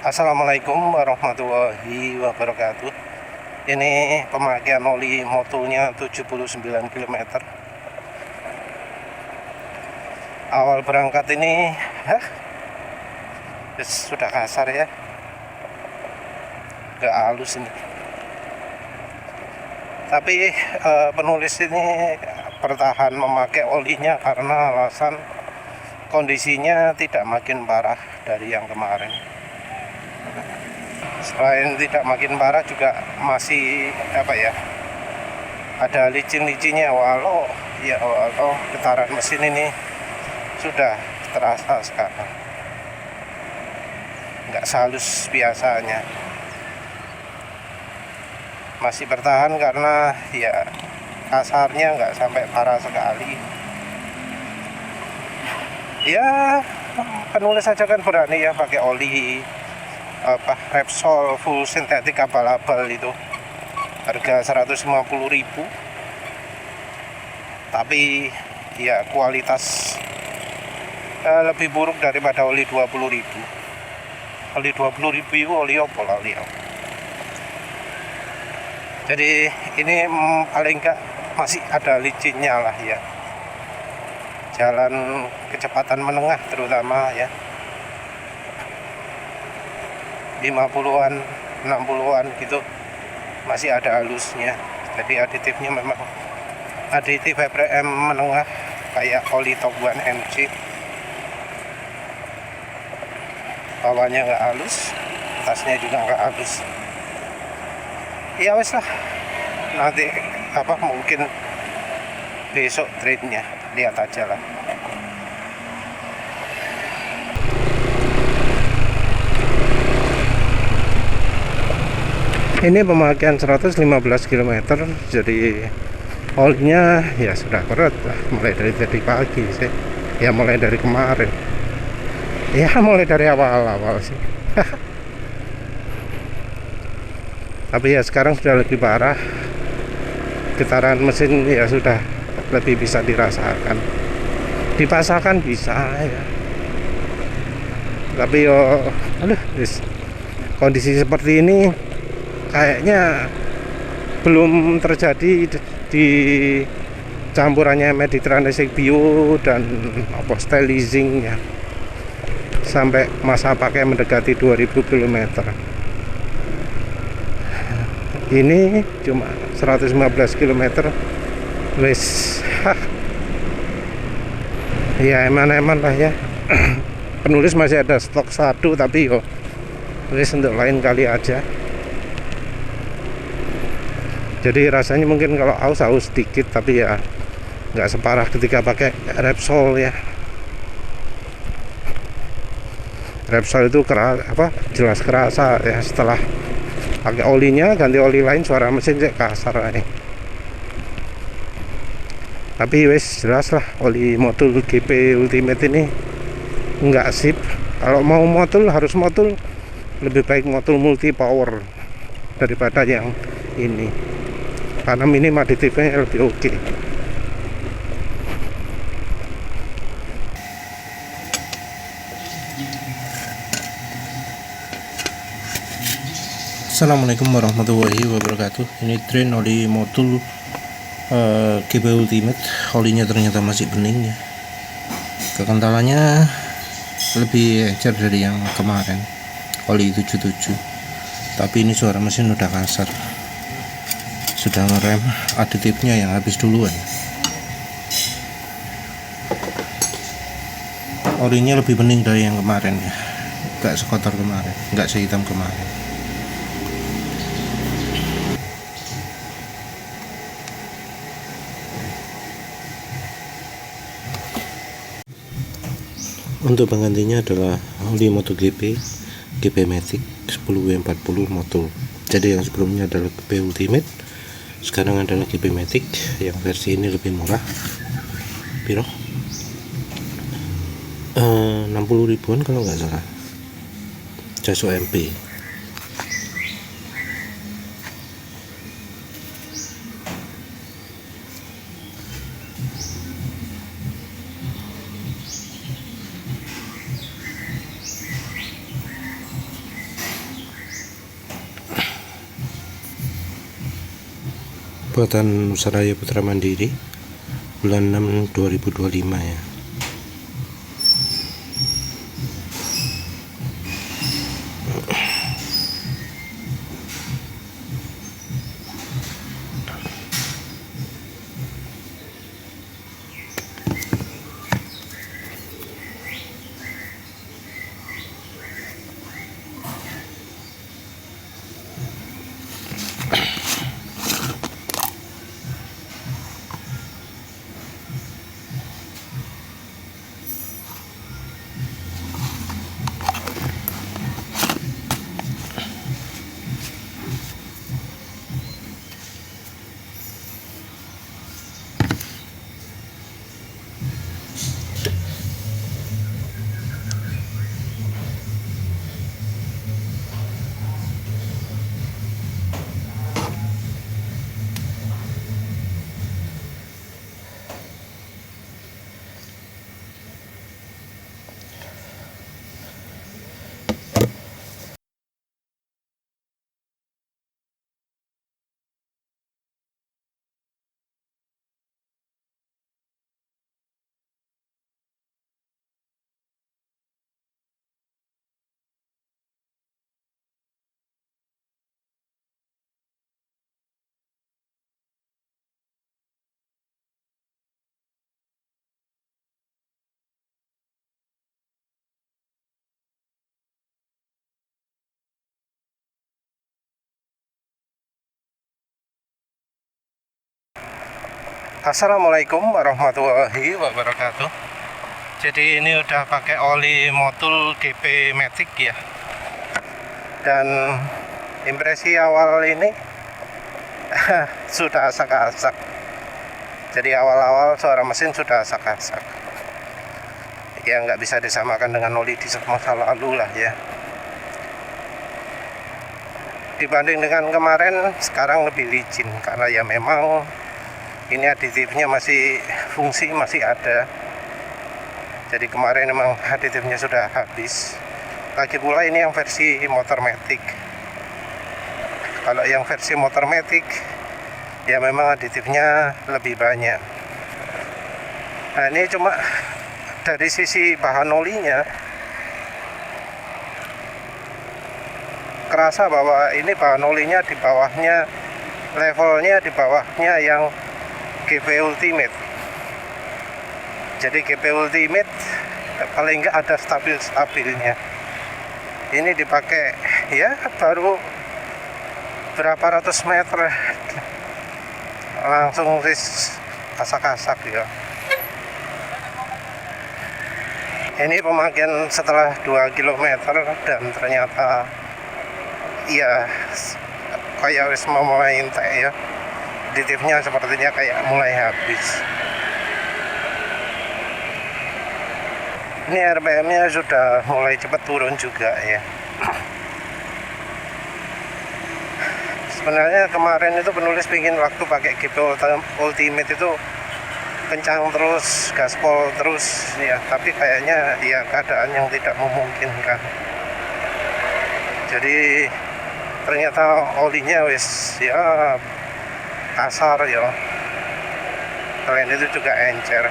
Assalamualaikum warahmatullahi wabarakatuh. Ini pemakaian oli motonya 79 km. Awal berangkat ini sudah kasar ya, gak halus ini. Tapi penulis ini bertahan memakai olinya karena alasan kondisinya tidak makin parah dari yang kemarin. Selain tidak makin parah juga masih ada licin-licinnya, walau getaran mesin ini sudah terasa sekarang, nggak sehalus biasanya. Masih bertahan karena ya kasarnya nggak sampai parah sekali. Ya penulis saja kan berani ya pakai oli Repsol full sintetik abal-abal itu, harga 150.000, tapi ya kualitas lebih buruk daripada oli 20.000. Oli 20.000 itu oli apa oli. Jadi ini paling enggak masih ada licinnya lah ya, jalan kecepatan menengah terutama ya, 50-an, 60-an gitu masih ada halusnya. Jadi aditifnya memang aditif EPM menengah kayak oli Top One MC. Bawahnya nggak halus, atasnya juga nggak halus. Ya wes lah, nanti mungkin besok trade-nya lihat aja lah. Ini pemakaian 115 km, jadi olinya ya sudah berat lah, mulai dari tadi pagi sih, ya mulai dari kemarin, ya mulai dari awal-awal sih. Tapi ya sekarang sudah lebih parah, getaran mesin ya sudah lebih bisa dirasakan, dipasangkan bisa ya. Tapi kondisi seperti ini kayaknya belum terjadi di campurannya Mediterranean Bio dan Styling ya, sampai masa pakai mendekati 2000 km. Ini cuma 115 km wes. Ya eman-eman lah ya. Penulis masih ada stok satu, tapi wes untuk lain kali aja. Jadi rasanya mungkin kalau aus sedikit, tapi ya nggak separah ketika pakai Repsol ya. Repsol itu jelas kerasa ya, setelah pakai olinya ganti oli lain suara mesin kasar aja. Tapi wes jelas lah, oli motul GP Ultimate ini nggak sip. Kalau mau motul harus motul, lebih baik motul multi power daripada yang ini, karena minim aditifnya lebih oke. Assalamualaikum warahmatullahi wabarakatuh. Ini train oli motul GP Ultimate. Olinya ternyata masih bening ya, kekentalannya lebih encer dari yang kemarin oli 77, tapi ini suara mesin udah kasar, sudah ngerem aditifnya yang habis duluan. Olinya lebih bening dari yang kemarin ya, gak sekotor kemarin, gak sehitam kemarin. Untuk penggantinya adalah oli MotoGP GP Matic 10W40 motul. Jadi yang sebelumnya adalah GP Ultimate, sekarang adalah GP Matic. Yang versi ini lebih murah, piro 60 ribuan kalau nggak salah, Jaso MP. buatan Nusaraya Putra Mandiri bulan 6 2025 ya. Assalamualaikum warahmatullahi wabarakatuh. Jadi ini udah pakai oli Motul GP Matic ya. Dan impresi awal ini sudah asak-asak. Jadi awal-awal suara mesin sudah asak-asak. Ya nggak bisa disamakan dengan oli di masa lalu lah ya. Dibanding dengan kemarin, sekarang lebih licin karena ya memang ini aditifnya fungsi masih ada. Jadi kemarin memang aditifnya sudah habis. Lagi pula ini yang versi motor matic. Kalau yang versi motor matic ya memang aditifnya lebih banyak. Nah ini cuma dari sisi bahan olinya kerasa bahwa ini bahan olinya di bawahnya, levelnya di bawahnya yang GP Ultimate. Jadi GP Ultimate paling nggak ada stabilnya. Ini dipakai ya baru berapa ratus meter langsung asak-asak ya. Ini pemakaian setelah 2 km dan ternyata ya kayak wis mau mulai entek ya. Aditifnya sepertinya kayak mulai habis. Ini RPM-nya sudah mulai cepat turun juga ya. Sebenarnya kemarin itu penulis pingin waktu pakai GP Ultimate itu kencang terus, gaspol terus ya, tapi kayaknya ya keadaan yang tidak memungkinkan. Jadi ternyata olinya wis ya kasar ya. Selain itu juga encer.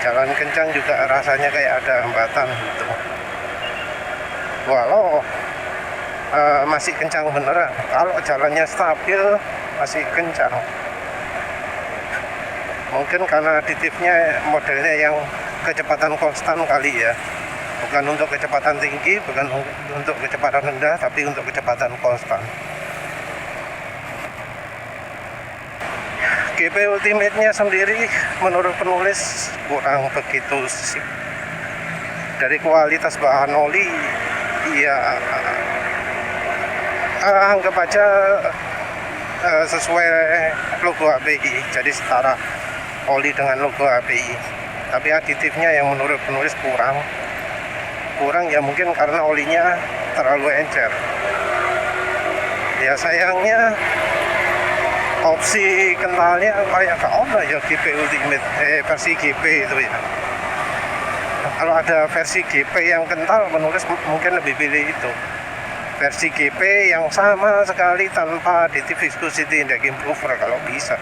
Jalan kencang juga rasanya kayak ada hambatan gitu. Walau masih kencang beneran. Kalau jalannya stabil masih kencang. Mungkin karena aditifnya modelnya yang kecepatan konstan kali ya. Bukan untuk kecepatan tinggi, bukan untuk kecepatan rendah, tapi untuk kecepatan konstan. GP Ultimate-nya sendiri menurut penulis kurang begitu sip. Dari kualitas bahan oli ya anggap aja sesuai logo API, jadi setara oli dengan logo API. Tapi aditifnya yang menurut penulis kurang ya, mungkin karena olinya terlalu encer. Ya sayangnya opsi kentalnya kayak gak ada ya GP Ultimate versi GP itu ya. Kalau ada versi GP yang kental, penulis mungkin lebih pilih itu. versi GP yang sama sekali tanpa aditif viscosity index improver kalau bisa.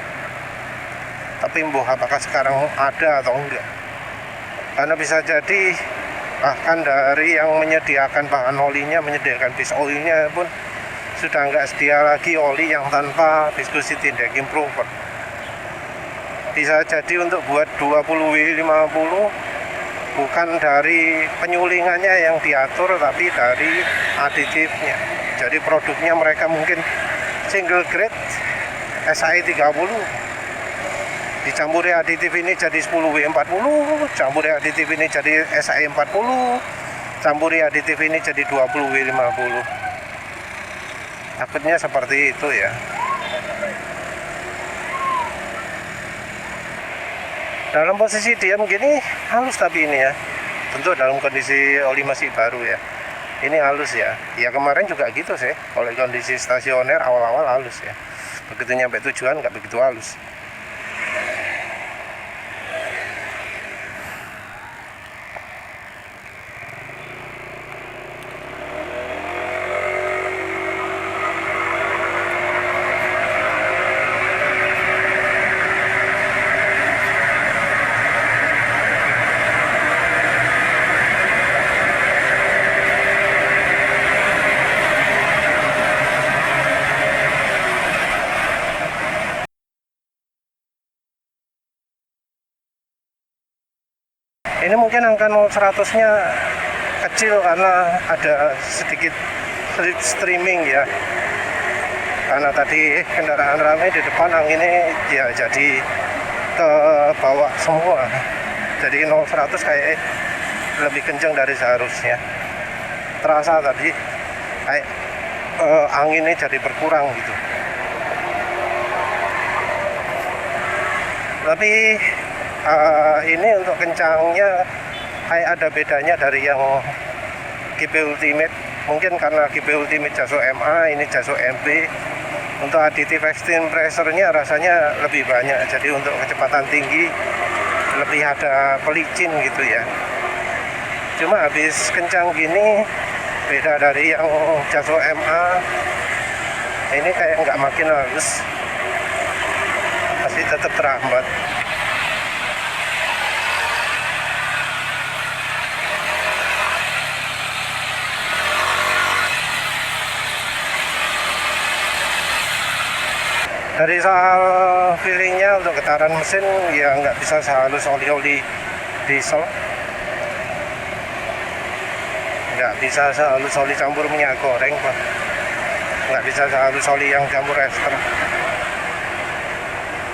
Tapi apakah sekarang ada atau enggak, karena bisa jadi bahkan dari yang menyediakan bahan olinya, menyediakan base oilnya pun sudah nggak sedia lagi oli yang tanpa viscosity index improver. Bisa jadi untuk buat 20W50 bukan dari penyulingannya yang diatur, tapi dari aditifnya. Jadi produknya mereka mungkin single grade SAE 30, dicampuri aditif ini jadi 10W40, campuri aditif ini jadi SAE 40, campuri aditif ini jadi 20W50. Takutnya seperti itu ya. Dalam posisi diam gini halus, tapi ini ya tentu dalam kondisi oli masih baru ya, ini halus ya. Ya kemarin juga gitu sih, kalau kondisi stasioner awal-awal halus ya, begitu nyampe tujuan nggak begitu halus. Ini mungkin angka 0-100 nya kecil karena ada sedikit streaming ya, karena tadi kendaraan ramai di depan, anginnya ya jadi ke bawah semua, jadi 0-100 kayak lebih kencang dari seharusnya. Terasa tadi kayak anginnya jadi berkurang gitu. Tapi ini untuk kencangnya kayak ada bedanya dari yang GP Ultimate. Mungkin karena GP Ultimate Jaso MA, ini Jaso MB. Untuk aditif extreme pressure-nya rasanya lebih banyak. Jadi untuk kecepatan tinggi lebih ada pelicin gitu ya. Cuma habis kencang gini beda dari yang Jaso MA. Ini kayak nggak makin halus, masih tetap terhambat. Dari soal feelingnya untuk getaran mesin ya nggak bisa sehalus oli-oli diesel, nggak bisa sehalus oli campur minyak goreng Pak, nggak bisa sehalus oli yang campur ester.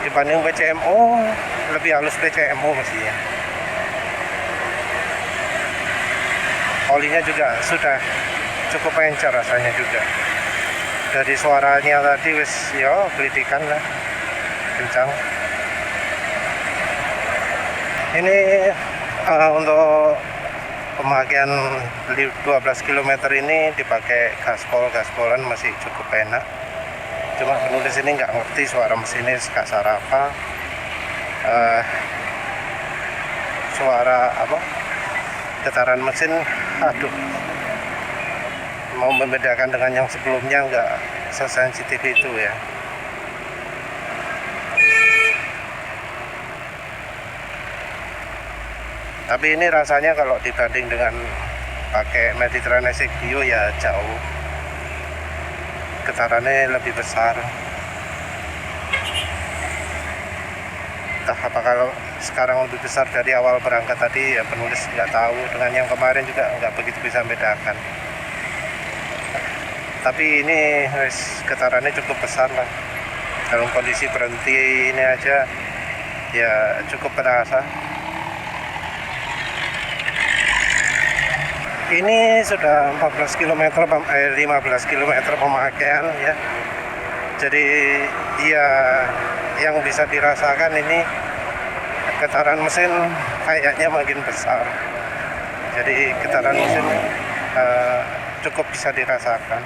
Dibanding PCMO lebih halus PCMO mestinya. Olinya juga sudah cukup encer rasanya juga. Dari suaranya tadi wis ya gelidikan lah, kencang. Ini untuk pemakaian 12 km ini dipakai gaspolan masih cukup enak. Cuma penulis ini nggak ngerti suara mesinnya sekasar apa, suara apa, getaran mesin, aduh, mau membedakan dengan yang sebelumnya nggak sesensitif itu ya. Tapi ini rasanya kalau dibanding dengan pakai Mediterranean Bio ya jauh, getarannya lebih besar. Entah apa kalau sekarang lebih besar dari awal berangkat tadi ya, penulis nggak tahu. Dengan yang kemarin juga nggak begitu bisa membedakan. Tapi ini getarannya cukup besar lah. Dalam kondisi berhenti ini aja ya cukup terasa. Ini sudah 14 km, 15 km pemakaian ya. Jadi ya yang bisa dirasakan ini getaran mesin kayaknya makin besar. Jadi getaran mesin cukup bisa dirasakan.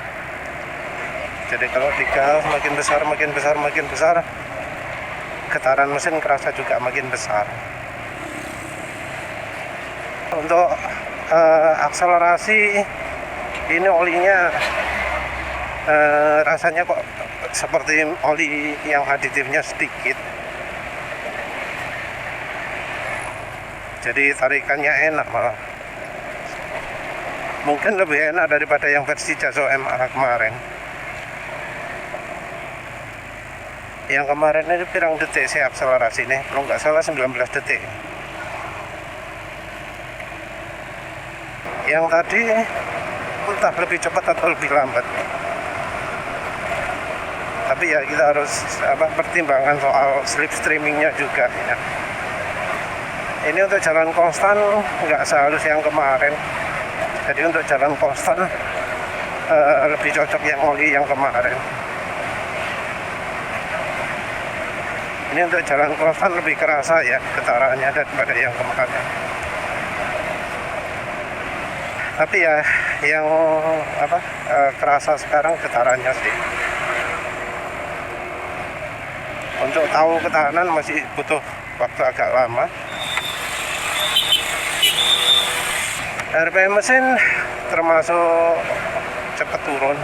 Jadi kalau digas makin besar, getaran mesin kerasa juga makin besar. Untuk akselerasi ini olinya rasanya kok seperti oli yang aditifnya sedikit, jadi tarikannya enak, malah mungkin lebih enak daripada yang versi Jaso MA kemarin. Yang kemarin itu pirang detik sih akselerasi ini, kalau nggak salah 19 detik. Yang tadi entah lebih cepat atau lebih lambat, tapi ya kita harus pertimbangkan soal slipstreamingnya juga ya. Ini untuk jalan konstan nggak sehalus yang kemarin, jadi untuk jalan konstan lebih cocok yang oli yang kemarin. Ini untuk jalan konstan lebih kerasa ya getarannya daripada yang kemarin. Tapi ya yang kerasa sekarang getarannya sih. Untuk tahu ketahanan masih butuh waktu agak lama. RPM mesin termasuk cepat turun.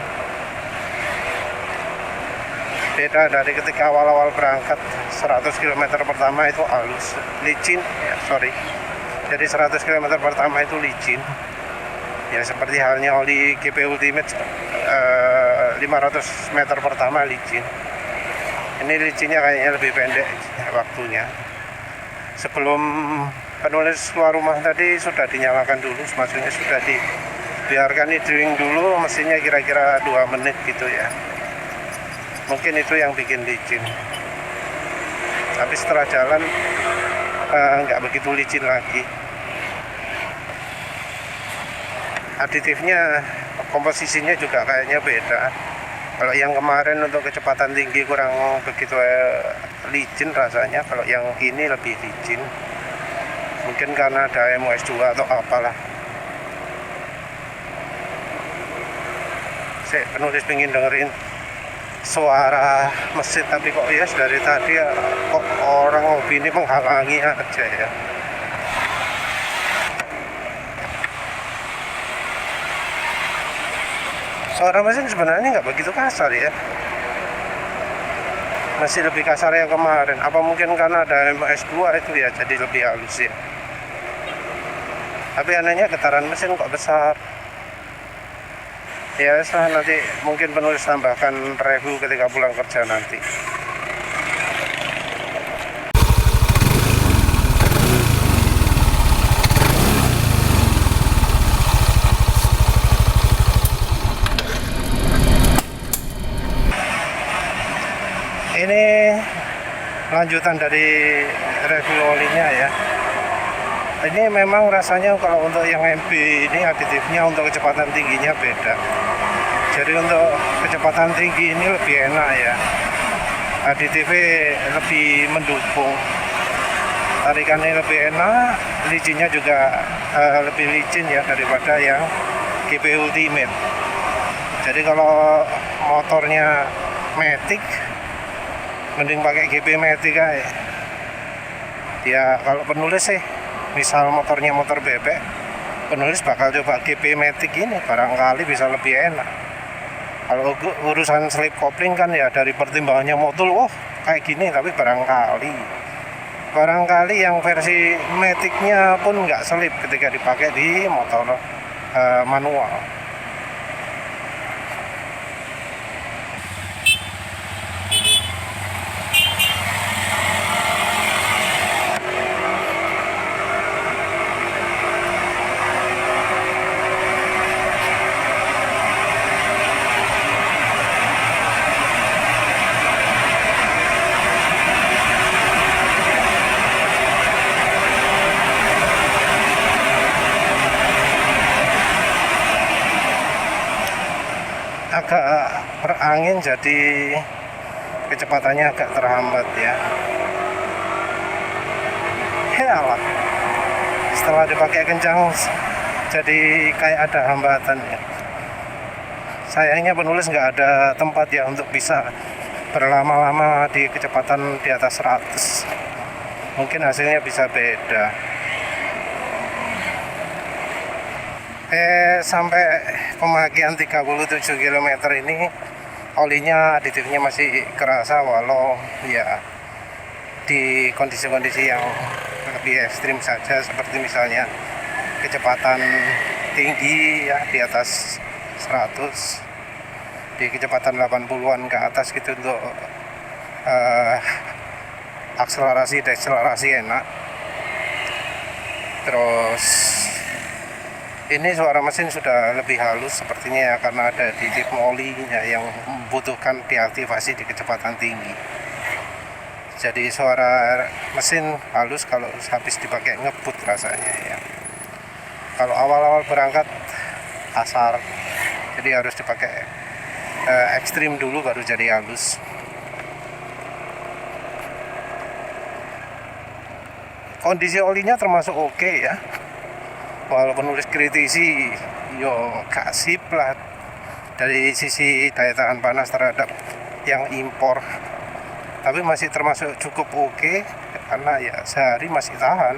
Beda dari ketika awal-awal berangkat, 100 km pertama itu halus, licin ya, sorry. Jadi 100 km pertama itu licin. Ya seperti halnya oli GP Ultimate 500 meter pertama licin. Ini licinnya kayaknya lebih pendek waktunya. Sebelum penulis keluar rumah tadi sudah dinyalakan dulu, maksudnya sudah dibiarkan idling dulu, mesinnya kira-kira 2 menit gitu ya. Mungkin itu yang bikin licin. Tapi setelah jalan nggak begitu licin lagi. Aditifnya, komposisinya juga kayaknya beda. Kalau yang kemarin untuk kecepatan tinggi kurang begitu licin rasanya, kalau yang ini lebih licin. Mungkin karena ada MOS2 atau apalah. Saya penulis pengen dengerin suara mesin, tapi kok ya dari tadi ya, kok orang hobi ini menghalangi aja ya. Suara mesin sebenarnya nggak begitu kasar ya, masih lebih kasar yang kemarin. Apa mungkin karena ada MS2 itu ya, jadi lebih halus ya. Tapi anehnya getaran mesin kok besar. Ya nanti mungkin penulis tambahkan review ketika pulang kerja nanti. Ini lanjutan dari review olinya ya. Ini memang rasanya kalau untuk yang MB ini aditifnya untuk kecepatan tingginya beda. Jadi untuk kecepatan tinggi ini lebih enak ya, aditifnya lebih mendukung, tarikannya lebih enak, licinnya juga lebih licin ya daripada yang GP Ultimate. Jadi kalau motornya Matic, mending pakai GP Matic aja. Ya kalau penulis sih, misal motornya motor bebek, penulis bakal coba GP Matic ini, barangkali bisa lebih enak. Kalau urusan slip coupling kan ya dari pertimbangannya motul, kayak gini, tapi barangkali yang versi Matic-nya pun nggak slip ketika dipakai di motor manual. Agak berangin jadi kecepatannya agak terhambat ya. Yalah, setelah dipakai kencang jadi kayak ada hambatan ya. Sayangnya penulis nggak ada tempat ya untuk bisa berlama-lama di kecepatan di atas 100. Mungkin hasilnya bisa beda. Sampai pemakaian 37 km ini olinya aditifnya masih kerasa, walau ya di kondisi-kondisi yang lebih ekstrim saja, seperti misalnya kecepatan tinggi ya di atas 100, di kecepatan 80-an ke atas gitu untuk akselerasi dekselerasi enak. Terus ini suara mesin sudah lebih halus sepertinya ya, karena ada additif olinya yang membutuhkan diaktifasi di kecepatan tinggi. Jadi suara mesin halus kalau habis dipakai ngebut rasanya ya. Kalau awal-awal berangkat kasar, jadi harus dipakai ekstrim dulu baru jadi halus. Kondisi olinya termasuk oke ya, walaupun nulis kritisi yo kasih lah dari sisi daya tahan panas terhadap yang impor, tapi masih termasuk cukup oke karena ya sehari masih tahan,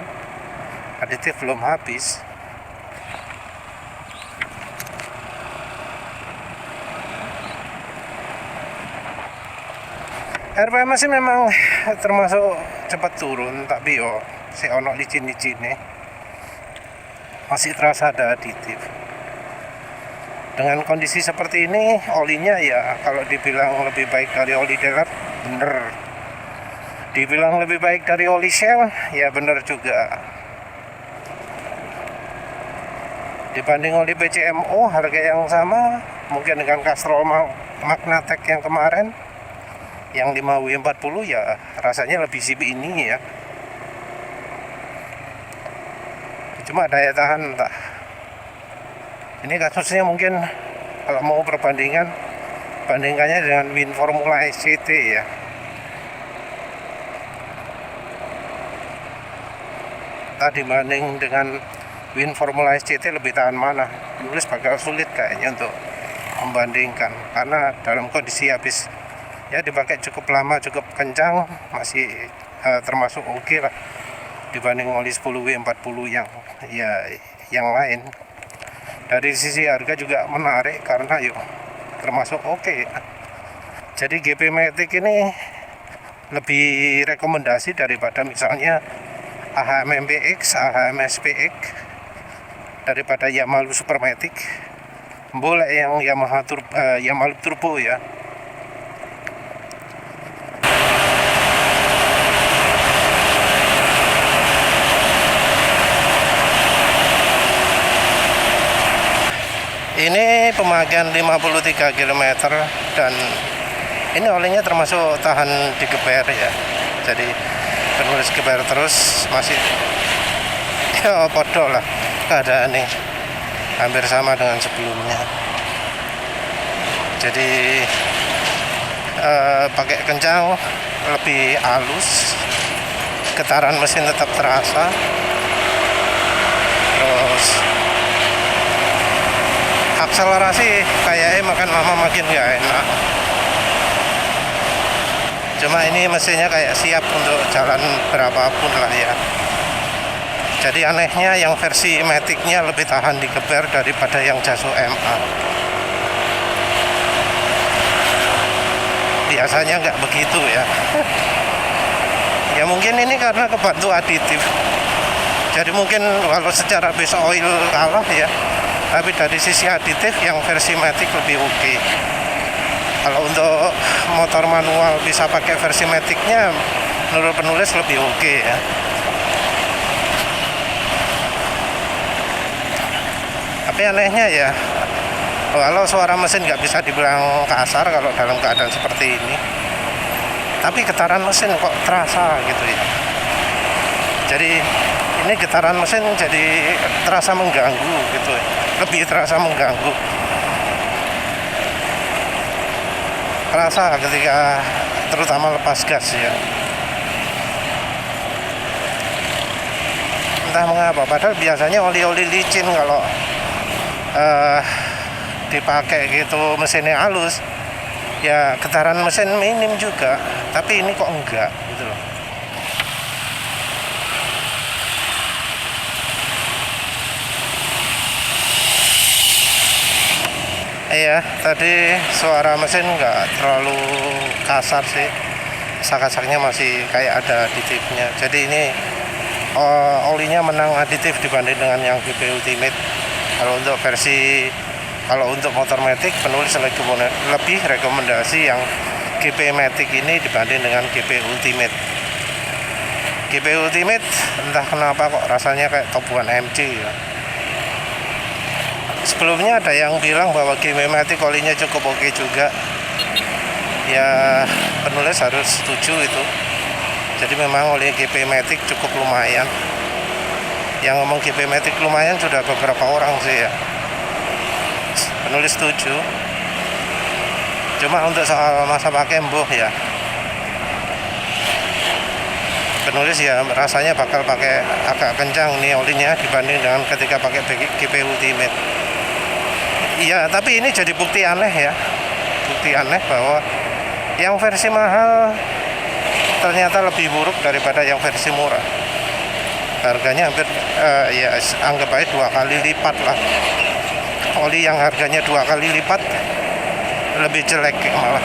aditif belum habis. RPM sih memang termasuk cepat turun, tapi yo si ono licin-licine masih terasa ada aditif. Dengan kondisi seperti ini, olinya ya kalau dibilang lebih baik dari oli Delert, bener. Dibilang lebih baik dari oli Shell, ya bener juga. Dibanding oli PCMO, harga yang sama, mungkin dengan Castrol Magnatec yang kemarin, yang 5W40 ya rasanya lebih sip ini ya. Cuma daya tahan entah. Ini kasusnya mungkin kalau mau perbandingan, bandingkannya dengan Win Formula SCT ya. Tadi banding dengan Win Formula SCT lebih tahan mana? Nulis bakal sulit kayaknya untuk membandingkan, karena dalam kondisi habis ya dipakai cukup lama, cukup kencang, masih termasuk oke lah dibanding oli 10W40 yang lain. Dari sisi harga juga menarik karena yuk termasuk oke. Jadi GP Matic ini lebih rekomendasi daripada misalnya AHM MPX, AHM SPX, daripada Yamaha Supermatic. Boleh yang Yamaha Turbo ya. Ini pemakaian 53 km dan ini olinya termasuk tahan digeber ya. Jadi terus geber terus, masih ya podo lah keadaan ini, hampir sama dengan sebelumnya. Jadi pakai kencang lebih halus, getaran mesin tetap terasa. Terus akselerasi kayaknya makan lama makin gak enak. Cuma ini mesinnya kayak siap untuk jalan berapapun lah ya. Jadi anehnya yang versi Matic-nya lebih tahan digeber daripada yang Jaso MA. Biasanya nggak begitu ya. Ya mungkin ini karena kebantu aditif. Jadi mungkin kalau secara base oil kalah ya, tapi dari sisi aditif yang versi Matic lebih oke. Kalau untuk motor manual bisa pakai versi Matic-nya, menurut penulis lebih oke ya. Tapi anehnya ya, kalau suara mesin nggak bisa dibilang kasar kalau dalam keadaan seperti ini, tapi getaran mesin kok terasa gitu ya. Jadi ini getaran mesin jadi terasa mengganggu gitu ya. Lebih terasa mengganggu, terasa ketika terutama lepas gas ya. Entah mengapa, padahal biasanya oli-oli licin kalau dipakai gitu mesinnya halus ya getaran mesin minim juga, tapi ini kok enggak gitu loh. Iya, tadi suara mesin nggak terlalu kasar sih, sak-saknya masih kayak ada aditifnya. Jadi ini olinya menang aditif dibanding dengan yang GP Ultimate. Kalau untuk motor Matic, penulis lebih rekomendasi yang GP Matic ini dibanding dengan GP Ultimate. GP Ultimate entah kenapa kok rasanya kayak Top One MC ya. Sebelumnya ada yang bilang bahwa GP Matic olinya cukup oke juga. Ya penulis harus setuju itu. Jadi memang oli GP Matic cukup lumayan. Yang ngomong GP Matic lumayan sudah beberapa orang sih ya. Penulis setuju. Cuma untuk soal masa pakai mbuh ya, penulis ya rasanya bakal pakai agak kencang nih olinya dibanding dengan ketika pakai GP Ultimate. Iya, tapi ini jadi bukti aneh ya, bukti aneh bahwa yang versi mahal ternyata lebih buruk daripada yang versi murah. Harganya hampir ya anggap aja 2 kali lipat lah. Oli yang harganya 2 kali lipat lebih jelek malah.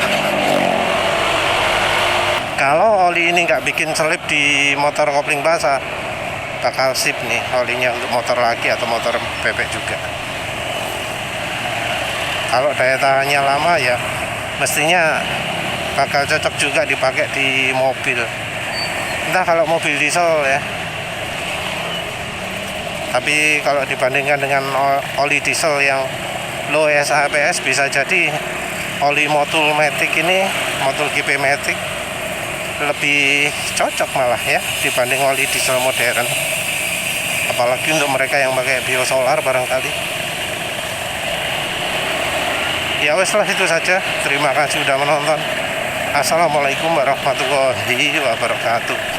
Kalau oli ini nggak bikin selip di motor kopling basah, bakal sip nih olinya untuk motor laki atau motor bebek juga. Kalau daya tahannya lama ya mestinya bakal cocok juga dipakai di mobil. Entah kalau mobil diesel ya. Tapi kalau dibandingkan dengan oli diesel yang low SAPS, bisa jadi oli motul Matic ini, motul GP Matic lebih cocok malah ya dibanding oli diesel modern. Apalagi untuk mereka yang pakai biosolar barangkali. Ya wes lah, itu saja. Terima kasih sudah menonton. Assalamualaikum warahmatullahi wabarakatuh.